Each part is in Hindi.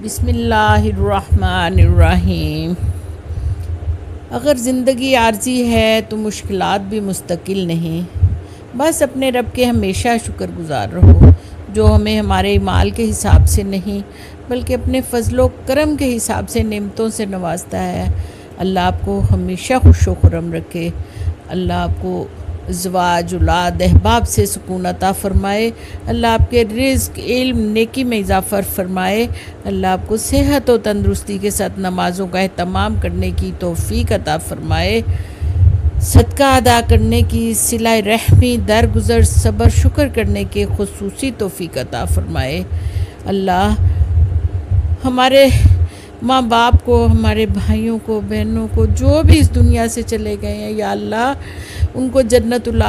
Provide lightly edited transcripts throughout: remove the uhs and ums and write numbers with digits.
बिस्मिल्लाहिर्रहमानिर्रहीम। अगर ज़िंदगी आर्जी है तो मुश्किलात भी मुस्तकिल नहीं। बस अपने रब के हमेशा शुक्रगुज़ार रहो जो हमें हमारे माल के हिसाब से नहीं बल्कि अपने फ़ज़लो करम के हिसाब से नेमतों से नवाजता है। अल्लाह आपको हमेशा खुश व खुर्रम रखे। अल्लाह आपको ज़वाज औलाद अहबाब से सुकून अता फ़रमाए। अल्लाह आपके रिज़्क़ इल्म नेकी में इजाफ़ा फ़रमाए। अल्लाह आपको सेहत और तंदुरुस्ती के साथ नमाज़ों का एहतमाम करने की तौफ़ीक अता फ़रमाए। सदका अदा करने की, सिला रहमी, दरगुज़र, सब्र शुक्र करने के खुसूसी तौफ़ीक अता फ़रमाए। अल्लाह हमारे माँ बाप को, हमारे भाइयों को, बहनों को, जो भी इस दुनिया से चले गए हैं, या अल्लाह उनको जन्नतुल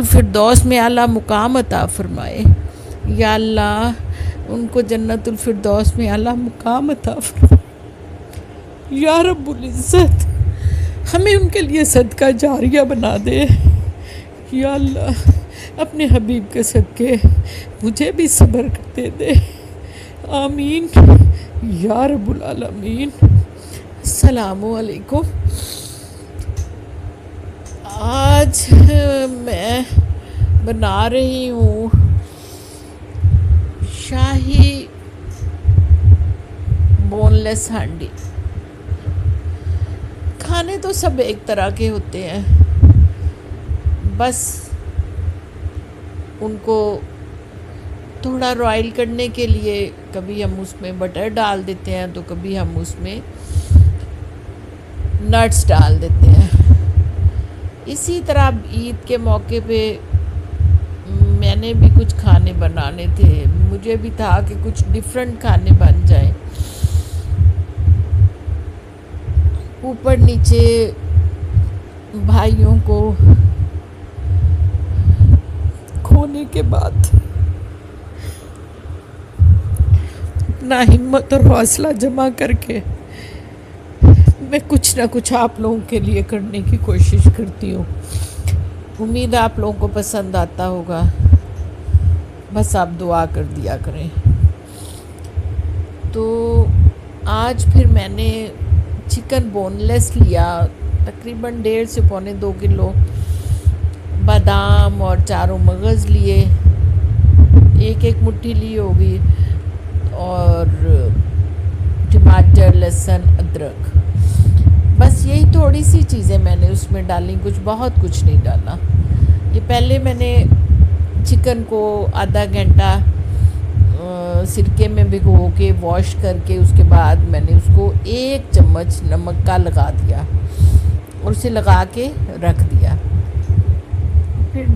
फिरदौस में आला मुकाम अता फ़रमाए। या अल्लाह उनको जन्नतुल फिरदौस में आला मुकाम अता फ़रमाए। या रब्बुल इज़्ज़त हमें उनके लिए सदका जारिया बना दे। या अल्लाह अपने हबीब के सदके मुझे भी सब्र करते दे। आमीन या रब्बुल आलमीन। अस्सलामु अलैकुम। आज मैं बना रही हूँ शाही बोनलेस हांडी। खाने तो सब एक तरह के होते हैं, बस उनको थोड़ा रॉयल करने के लिए कभी हम उसमें बटर डाल देते हैं तो कभी हम उसमें नट्स डाल देते हैं। इसी तरह ईद के मौके पे मैंने भी कुछ खाने बनाने थे। मुझे भी था कि कुछ डिफरेंट खाने बन जाए। ऊपर नीचे भाइयों को खोने के बाद अपना हिम्मत और हौसला जमा करके मैं कुछ ना कुछ आप लोगों के लिए करने की कोशिश करती हूँ। उम्मीद आप लोगों को पसंद आता होगा। बस आप दुआ कर दिया करें। तो आज फिर मैंने चिकन बोनलेस लिया, तकरीबन 1.5 से 1.25 किलो। बादाम और चारों मगज़ लिए, एक मुट्ठी ली होगी, और टमाटर, लहसुन, अदरक। बस यही थोड़ी सी चीज़ें मैंने उसमें डाली, बहुत कुछ नहीं डाला। ये पहले मैंने चिकन को आधा घंटा सिरके में भिगो के वॉश करके उसके बाद मैंने उसको 1 चम्मच नमक का लगा दिया और उसे लगा के रख दिया। फिर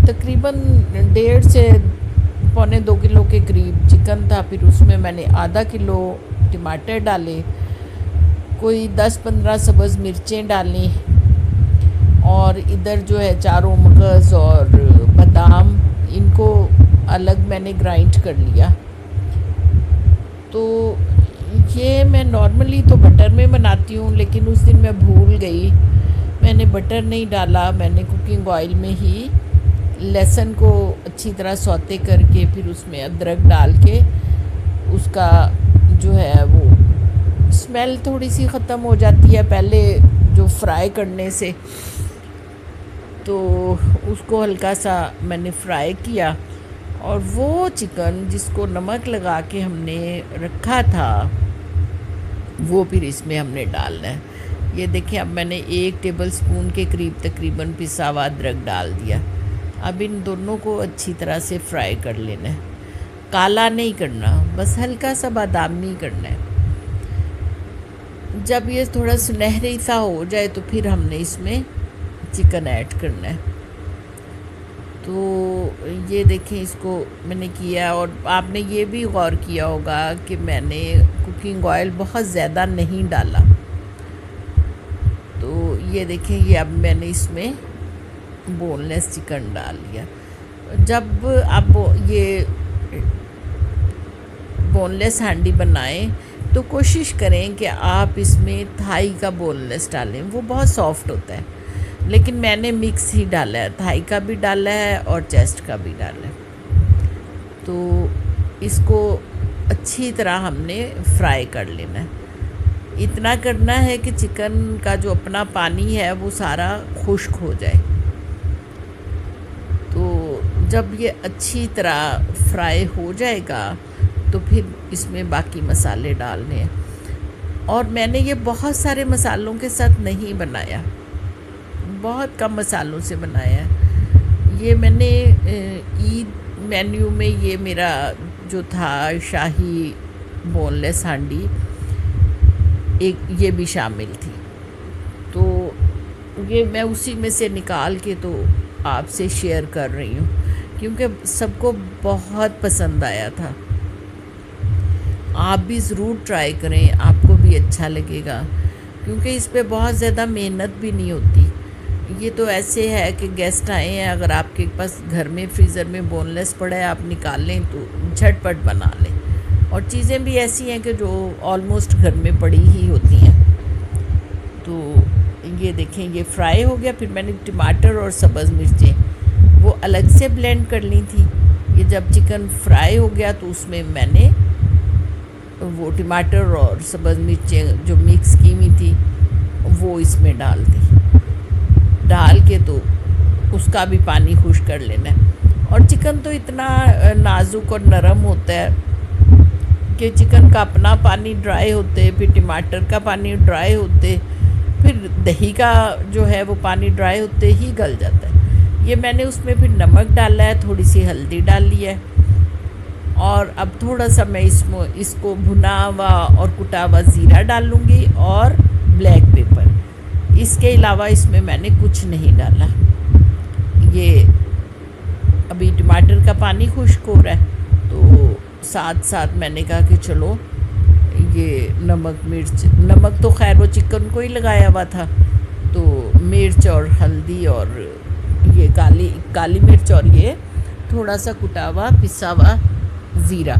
तकरीबन 1.5 से 1.25 किलो के करीब चिकन था। फिर उसमें मैंने आधा किलो टमाटर डाले, कोई 10-15 सब्ज़ मिर्चें डाली, और इधर जो है चारों मगज़ और बादाम, इनको अलग मैंने ग्राइंड कर लिया। तो ये मैं नॉर्मली तो बटर में बनाती हूँ, लेकिन उस दिन मैं भूल गई, मैंने बटर नहीं डाला। मैंने कुकिंग ऑयल में ही लहसुन को अच्छी तरह सौते करके फिर उसमें अदरक डाल के उसका जो है वो स्मेल थोड़ी सी ख़त्म हो जाती है पहले जो फ्राई करने से, तो उसको हल्का सा मैंने फ्राई किया। और वो चिकन जिसको नमक लगा के हमने रखा था वो फिर इसमें हमने डालना है। ये देखिए, अब मैंने 1 टेबलस्पून के करीब तकरीबन पिसा हुआ अदरक डाल दिया। अब इन दोनों को अच्छी तरह से फ्राई कर लेना है। काला नहीं करना, बस हल्का सा बादामी करना है। जब ये थोड़ा सुनहरी सा हो जाए तो फिर हमने इसमें चिकन ऐड करना है। तो ये देखें, इसको मैंने किया। और आपने ये भी गौर किया होगा कि मैंने कुकिंग ऑयल बहुत ज़्यादा नहीं डाला। तो ये देखें, ये अब मैंने इसमें बोनलेस चिकन डाल लिया। जब आप ये बोनलेस हांडी बनाएं तो कोशिश करें कि आप इसमें थाई का बोनलेस डालें, वो बहुत सॉफ्ट होता है। लेकिन मैंने मिक्स ही डाला है, थाई का भी डाला है और चेस्ट का भी डाला है। तो इसको अच्छी तरह हमने फ्राई कर लेना है। इतना करना है कि चिकन का जो अपना पानी है वो सारा खुश्क हो जाए। तो जब ये अच्छी तरह फ्राई हो जाएगा तो फिर इसमें बाकी मसाले डालने हैं। और मैंने ये बहुत सारे मसालों के साथ नहीं बनाया, बहुत कम मसालों से बनाया है। ये मैंने ईद मेन्यू में ये मेरा जो था शाही बोनलेस हांडी, एक ये भी शामिल थी। तो ये मैं उसी में से निकाल के तो आपसे शेयर कर रही हूँ, क्योंकि सबको बहुत पसंद आया था। आप भी ज़रूर ट्राई करें, आपको भी अच्छा लगेगा, क्योंकि इस पे बहुत ज़्यादा मेहनत भी नहीं होती। ये तो ऐसे है कि गेस्ट आए हैं, अगर आपके पास घर में फ्रीज़र में बोनलेस पड़ा है, आप निकाल लें तो झटपट बना लें। और चीज़ें भी ऐसी हैं कि जो ऑलमोस्ट घर में पड़ी ही होती हैं। तो ये देखें, ये फ्राई हो गया। फिर मैंने टमाटर और सब्ज़ मिर्चें वो अलग से ब्लेंड कर ली थी। ये जब चिकन फ्राई हो गया तो उसमें मैंने वो टमाटर और सब्ज़ मिर्चें जो मिक्स की हुई थी वो इसमें डाल दी। डाल के तो उसका भी पानी खुश्क कर लेना है। और चिकन तो इतना नाजुक और नरम होता है कि चिकन का अपना पानी ड्राई होते, फिर टमाटर का पानी ड्राई होते, फिर दही का जो है वो पानी ड्राई होते ही गल जाता है। ये मैंने उसमें फिर नमक डाला है, थोड़ी सी हल्दी डाल ली है। और अब थोड़ा सा मैं इसको भुना हुआ और कुटा हुआ ज़ीरा डाल लूँगी और ब्लैक पेपर। इसके अलावा इसमें मैंने कुछ नहीं डाला। ये अभी टमाटर का पानी खुश्क हो रहा है, तो साथ साथ मैंने कहा कि चलो ये नमक तो खैर वो चिकन को ही लगाया हुआ था, तो मिर्च और हल्दी और ये काली मिर्च और ये थोड़ा सा कुटा हुआ पिसा हुआ ज़ीरा,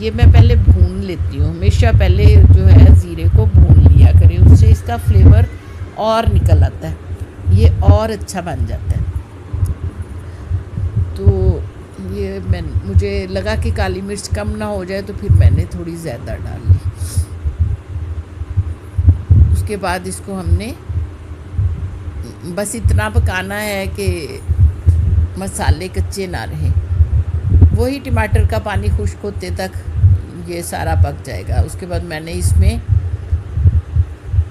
ये मैं पहले भून लेती हूँ। हमेशा पहले जो है ज़ीरे को भून लिया करें, उससे इसका फ्लेवर और निकल आता है, ये और अच्छा बन जाता है। तो ये मुझे लगा कि काली मिर्च कम ना हो जाए, तो फिर मैंने थोड़ी ज़्यादा डाल ली। उसके बाद इसको हमने बस इतना पकाना है कि मसाले कच्चे ना रहें। वही टमाटर का पानी खुश्क होते तक ये सारा पक जाएगा। उसके बाद मैंने इसमें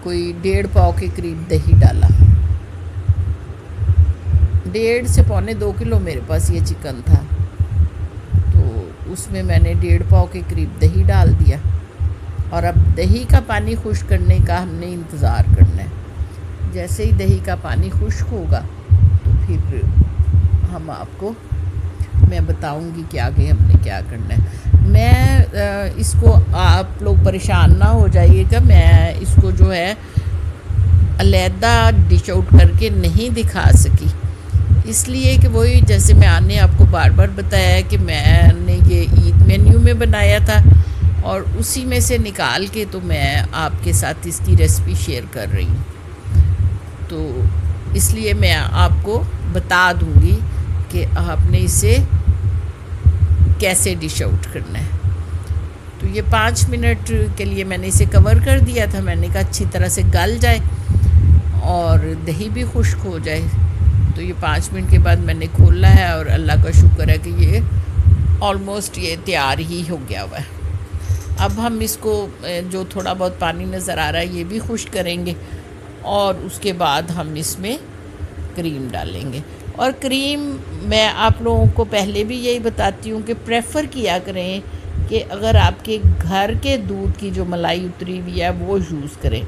कोई 1.5 पाव के करीब दही डाला। 1.5 से 1.25 किलो मेरे पास ये चिकन था, तो उसमें मैंने 1.5 पाव के करीब दही डाल दिया। और अब दही का पानी खुश्क करने का हमने इंतज़ार करना है। जैसे ही दही का पानी खुश्क होगा तो फिर हम आपको मैं बताऊंगी कि आगे हमने क्या करना है। मैं इसको, आप लोग परेशान ना हो जाइएगा, मैं इसको जो है अलहदा डिश आउट करके नहीं दिखा सकी, इसलिए कि वही जैसे मैंने आपको बार बार बताया है कि मैंने ये ईद मेन्यू में बनाया था और उसी में से निकाल के तो मैं आपके साथ इसकी रेसिपी शेयर कर रही हूँ। तो इसलिए मैं आपको बता दूँगी कि आपने इसे कैसे डिश आउट करना है। तो ये 5 मिनट के लिए मैंने इसे कवर कर दिया था। मैंने कहा अच्छी तरह से गल जाए और दही भी खुश्क हो जाए। तो ये 5 मिनट के बाद मैंने खोला है और अल्लाह का शुक्र है कि ये ऑलमोस्ट ये तैयार ही हो गया हुआ है। अब हम इसको जो थोड़ा बहुत पानी नज़र आ रहा है ये भी खुश्क करेंगे और उसके बाद हम इसमें क्रीम डालेंगे। और क्रीम मैं आप लोगों को पहले भी यही बताती हूँ कि प्रेफर किया करें कि अगर आपके घर के दूध की जो मलाई उतरी हुई है वो यूज़ करें।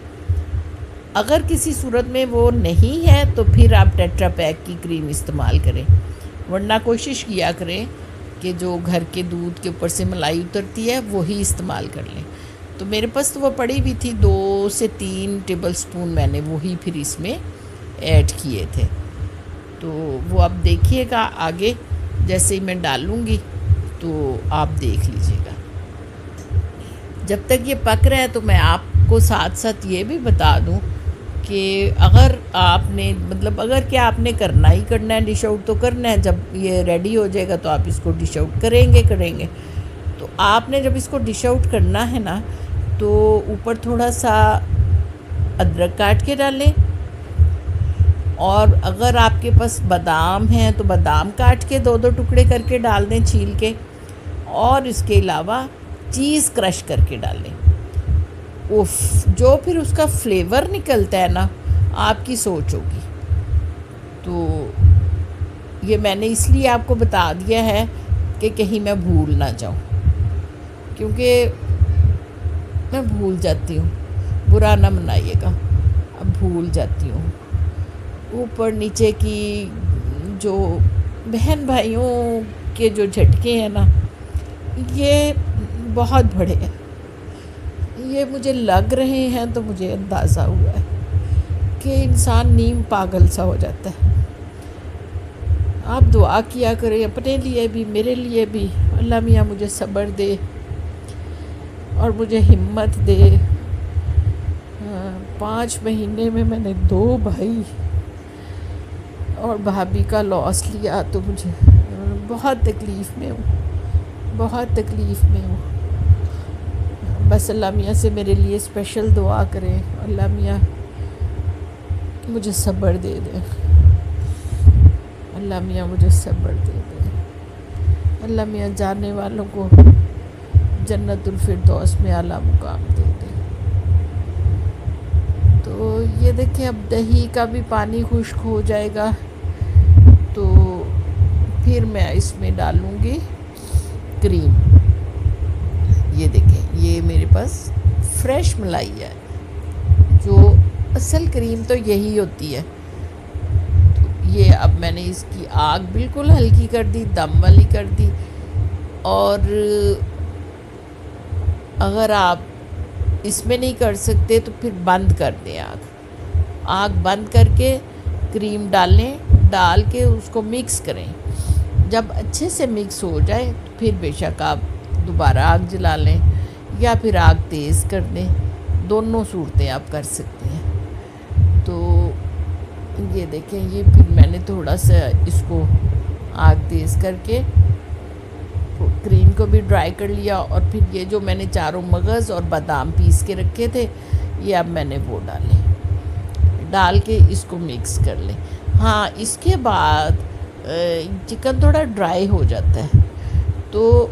अगर किसी सूरत में वो नहीं है तो फिर आप टेट्रा पैक की क्रीम इस्तेमाल करें, वरना कोशिश किया करें कि जो घर के दूध के ऊपर से मलाई उतरती है वही इस्तेमाल कर लें। तो मेरे पास तो वो पड़ी हुई थी, 2 से 3 टेबल स्पून मैंने वही फिर इसमें ऐड किए थे। तो वो अब देखिएगा आगे जैसे ही मैं डालूँगी तो आप देख लीजिएगा। जब तक ये पक रहा है तो मैं आपको साथ साथ ये भी बता दूं कि अगर आपने अगर क्या आपने करना ही करना है, डिश आउट तो करना है। जब ये रेडी हो जाएगा तो आप इसको डिश आउट करेंगे। तो आपने जब इसको डिश आउट करना है ना, तो ऊपर थोड़ा सा अदरक काट के डालें, और अगर आपके पास बादाम हैं तो बादाम काट के दो दो टुकड़े करके डाल दें छील के, और इसके अलावा चीज़ क्रश करके डालें। उफ, जो फिर उसका फ्लेवर निकलता है ना, आपकी सोच होगी। तो ये मैंने इसलिए आपको बता दिया है कि कहीं मैं भूल ना जाऊँ, क्योंकि मैं भूल जाती हूँ, बुरा ना मनाइएगा, अब भूल जाती हूँ। ऊपर नीचे की जो बहन भाइयों के जो झटके हैं ना, ये बहुत बड़े हैं। ये मुझे लग रहे हैं, तो मुझे अंदाज़ा हुआ है कि इंसान नीम पागल सा हो जाता है। आप दुआ किया करें अपने लिए भी, मेरे लिए भी। अल्लाह मियाँ मुझे सब्र दे और मुझे हिम्मत दे। 5 महीने में मैंने 2 भाई और भाभी का लॉस लिया, तो मुझे बहुत तकलीफ़ में हूँ, बहुत तकलीफ़ में हूँ। बस अल्लाह मियाँ से मेरे लिए स्पेशल दुआ करें, अल्लाह मियाँ मुझे सब्र दे दे, अल्लाह मियाँ मुझे सब्र दे दे। अल्लाह मियाँ जाने वालों को जन्नतुल फिरदौस में आला मुकाम दे दे। तो ये देखिए, अब दही का भी पानी खुश्क हो जाएगा, तो फिर मैं इसमें डालूँगी क्रीम। ये देखें, ये मेरे पास फ्रेश मलाई है। जो असल क्रीम तो यही होती है। तो ये अब मैंने इसकी आग बिल्कुल हल्की कर दी, दम वाली कर दी। और अगर आप इसमें नहीं कर सकते तो फिर बंद कर दें आग बंद करके क्रीम डाल के उसको मिक्स करें। जब अच्छे से मिक्स हो जाए तो फिर बेशक आप दोबारा आग जला लें या फिर आग तेज़ कर दें, दोनों सूरतें आप कर सकते हैं। तो ये देखें, ये फिर मैंने थोड़ा सा इसको आग तेज़ करके क्रीम को भी ड्राई कर लिया, और फिर ये जो मैंने चारों मगज़ और बादाम पीस के रखे थे, ये अब मैंने वो डाल के इसको मिक्स कर लें। हाँ, इसके बाद चिकन थोड़ा ड्राई हो जाता है, तो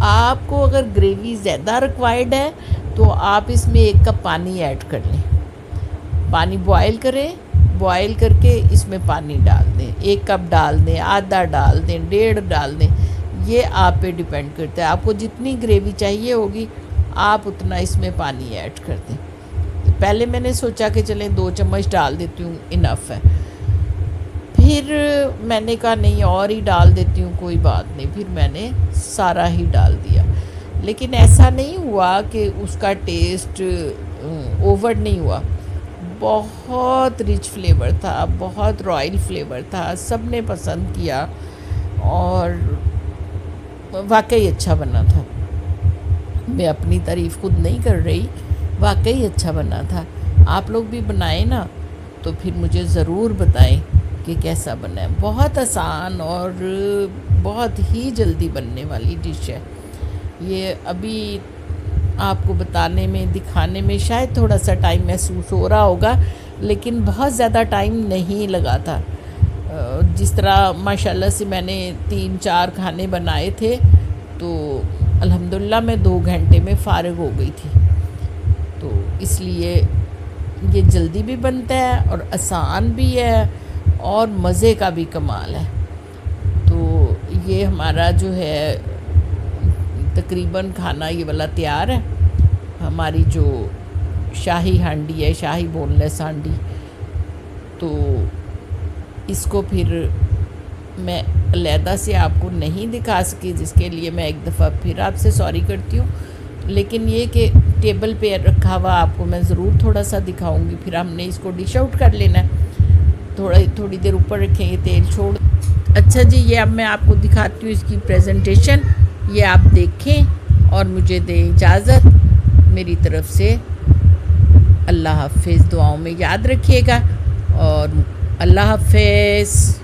आपको अगर ग्रेवी ज़्यादा रिक्वायर्ड है तो आप इसमें 1 कप पानी ऐड कर लें। पानी बॉयल करें, बॉयल करके इसमें पानी डाल दें। 1 कप डाल दें, आधा डाल दें, 1.5 डाल दें, ये आप पे डिपेंड करता है। आपको जितनी ग्रेवी चाहिए होगी आप उतना इसमें पानी ऐड कर दें। पहले मैंने सोचा कि चलें 2 चम्मच डाल देती हूँ, इनफ है। फिर मैंने कहा नहीं, और ही डाल देती हूँ, कोई बात नहीं। फिर मैंने सारा ही डाल दिया, लेकिन ऐसा नहीं हुआ कि उसका टेस्ट ओवर नहीं हुआ। बहुत रिच फ्लेवर था, बहुत रॉयल फ्लेवर था, सब ने पसंद किया और वाकई अच्छा बना था। मैं अपनी तारीफ़ खुद नहीं कर रही, वाकई अच्छा बना था। आप लोग भी बनाएं ना, तो फिर मुझे ज़रूर बताएं कि कैसा बना है। बहुत आसान और बहुत ही जल्दी बनने वाली डिश है ये। अभी आपको बताने में, दिखाने में शायद थोड़ा सा टाइम महसूस हो रहा होगा, लेकिन बहुत ज़्यादा टाइम नहीं लगा था। जिस तरह माशाल्लाह से मैंने 3-4 खाने बनाए थे, तो अल्हम्दुलिल्लाह मैं 2 घंटे में फ़ारिग हो गई थी। तो इसलिए ये जल्दी भी बनता है और आसान भी है और मज़े का भी कमाल है। तो ये हमारा जो है तकरीबन खाना ये वाला तैयार है। हमारी जो शाही हांडी है, शाही बोनलेस हांडी, तो इसको फिर मैं अलहदा से आपको नहीं दिखा सकी, जिसके लिए मैं एक दफ़ा फिर आपसे सॉरी करती हूँ। लेकिन ये कि टेबल पे रखा हुआ आपको मैं ज़रूर थोड़ा सा दिखाऊंगी। फिर हमने इसको डिश आउट कर लेना है, थोड़ी देर ऊपर रखेंगे, तेल छोड़। अच्छा जी, ये अब मैं आपको दिखाती हूँ इसकी प्रेजेंटेशन। ये आप देखें और मुझे दें इजाज़त। मेरी तरफ़ से अल्लाह हाफ़िज़। दुआओं में याद रखिएगा और अल्लाह हाफ़िज़।